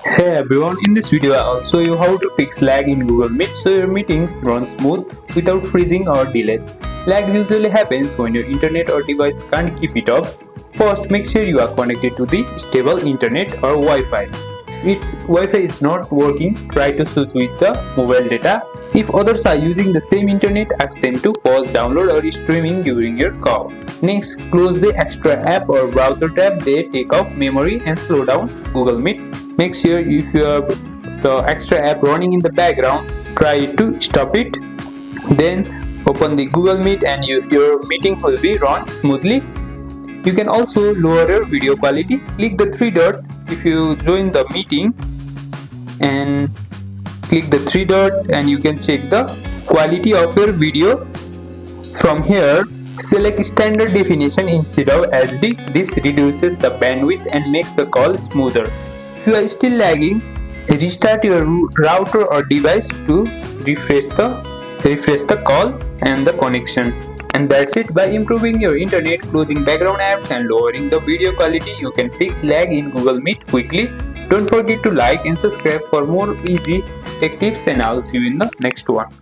Hey everyone, in this video I'll show you how to fix lag in Google Meet so your meetings run smooth without freezing or delays. Lag usually happens when your internet or device can't keep it up. First, make sure you are connected to the stable internet or Wi-Fi. If Wi-Fi is not working, try to switch with the mobile data. If others are using the same internet, ask them to pause download or streaming during your call. Next, close the extra app or browser tab. They take up memory and slow down Google Meet. Make sure if you have the extra app running in the background, try to stop it. Then open the Google Meet and your meeting will be run smoothly. You can also lower your video quality. Click the three dot if you join the meeting and click the three dot and you can check the quality of your video. From here, select standard definition instead of HD. This reduces the bandwidth and makes the call smoother. If you are still lagging, restart your router or device to refresh the call and the connection. And that's it. By improving your internet, closing background apps and lowering the video quality, you can fix lag in Google Meet quickly. Don't forget to like and subscribe for more easy tech tips, and I'll see you in the next one.